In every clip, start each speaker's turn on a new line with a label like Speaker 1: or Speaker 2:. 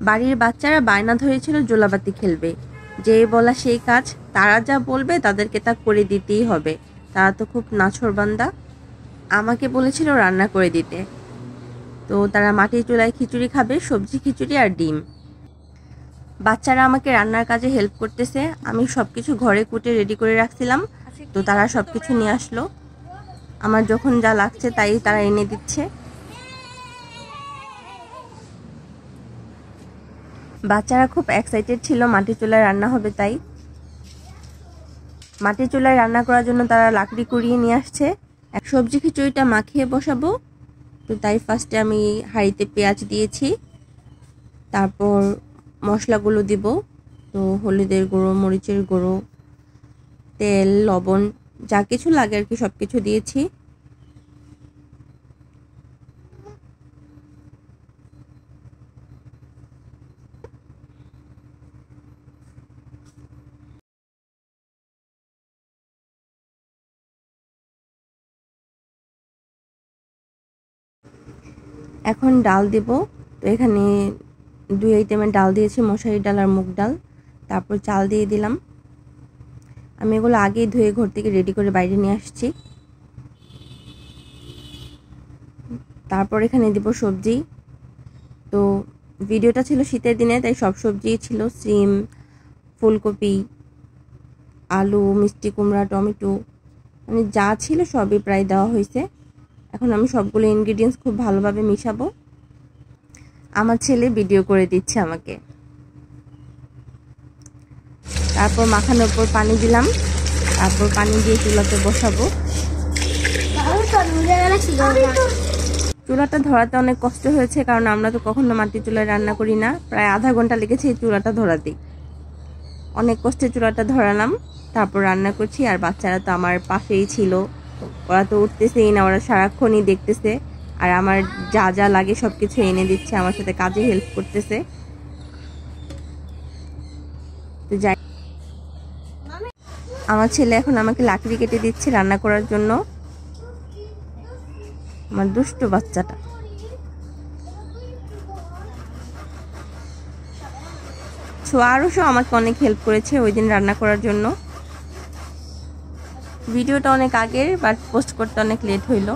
Speaker 1: বাড়ির বাচ্চারা বায়না ধরেছিল জোলাবাতি খেলবে, যেই বলা সেই কাজ। তারা যা বলবে তাদেরকে তা করে দিতেই হবে, তারা তো খুব নাছোড়বান্দা। আমাকে বলেছিল রান্না করে দিতে, তো তারা মাটির চুলায় খিচুড়ি খাবে, সবজি খিচুড়ি আর ডিম। বাচ্চারা আমাকে রান্নার কাজে হেল্প করতেছে, আমি সব কিছু ঘরে কুটে রেডি করে রাখছিলাম, তো তারা সব কিছু নিয়ে আসলো। আমার যখন যা লাগছে তাই তারা এনে দিচ্ছে। বাচ্চারা খুব এক্সাইটেড ছিল, মাটির চুলায় রান্না হবে তাই। মাটির চুলায় রান্না করার জন্য তারা লাকড়ি কুড়িয়ে নিয়ে আসছে। সবজি খিচুড়িটা মাখিয়ে বসাবো, তো তাই ফার্স্টে আমি হাঁড়িতে পেঁয়াজ দিয়েছি, তারপর মশলাগুলো দিব। তো হলুদের গুঁড়ো, মরিচের গুঁড়ো, তেল, লবণ, যা কিছু লাগে আর কি সব কিছু দিয়েছি। এখন ডাল দিব। তো এখানে 2 আইটেমের ডাল দিয়েছি, মশারি ডাল আর মুগ ডাল। তারপর চাল দিয়ে দিলাম। আমি এগুলো আগেই ধুয়ে ঘর থেকে রেডি করে বাইরে নিয়ে আসছি। তারপর এখানে দিব সবজি। তো ভিডিওটা ছিল শীতের দিনে, তাই সব সবজি ছিল, সিম, ফুলকপি, আলু, মিষ্টি কুমড়া, টমেটো, মানে যা ছিল সবই প্রায় দেওয়া হয়েছে। এখন আমি সবগুলো ইনগ্রিডিয়েন্টস খুব ভালোভাবে মিশাবো। আমার ছেলে ভিডিও করে দিচ্ছে আমাকে। তারপর মাখানোর পর পানি দিলাম, তারপর পানি দিয়ে চুলাতে বসাবো। চুলাটা ধরাতে অনেক কষ্ট হয়েছে, কারণ আমরা তো কখনো মাটির চুলায় রান্না করি না। প্রায় আধা ঘন্টা লেগেছে এই চুলাটা ধরাতে। অনেক কষ্টে চুলাটা ধরালাম, তারপর রান্না করছি। আর বাচ্চারা তো আমার পাশেই ছিল, ওরা তো উঠতেছেই না, ওরা সারাক্ষণই দেখতেছে। আর আমার যা যা লাগে সব কিছু এনে দিচ্ছে, আমার সাথে কাজে হেল্প করতেছে। তো যাই, আমার ছেলে এখন আমাকে লাকড়ি কেটে দিচ্ছে রান্না করার জন্য। আমার দুষ্ট বাচ্চাটা। আরও আমাকে অনেক হেল্প করেছে ওই দিন রান্না করার জন্য। ভিডিওটা অনেক আগের, বাট পোস্ট করতে অনেক লেট হইল।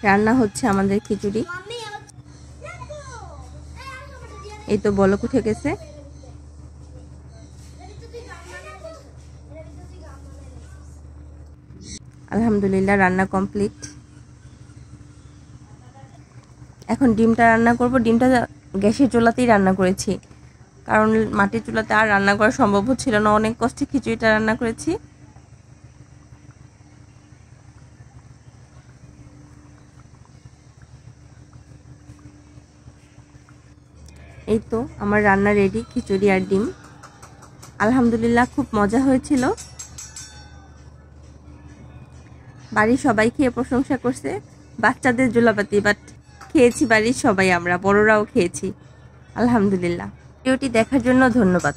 Speaker 1: রান্না হচ্ছে আমাদের খিচুড়ি। এই তো বলক উঠে গেছে। আলহামদুলিল্লাহ রান্না কমপ্লিট। এখন ডিমটা রান্না করব। ডিমটা গ্যাসের চুলাতেই রান্না করেছি, কারণ মাটির চুলাতে আর রান্না করা সম্ভব হচ্ছিল না। অনেক কষ্টে খিচুড়িটা রান্না করেছি। এই তো আমার রান্না রেডি, খিচুড়ি আর ডিম। আলহামদুলিল্লাহ খুব মজা হয়েছিল। বাড়ির সবাই খেয়ে প্রশংসা করছে। বাচ্চাদের জোলাপাতি, বাট খেয়েছি বাড়ির সবাই, আমরা বড়রাও খেয়েছি। আলহামদুলিল্লাহ। ভিডিওটি দেখার জন্য ধন্যবাদ।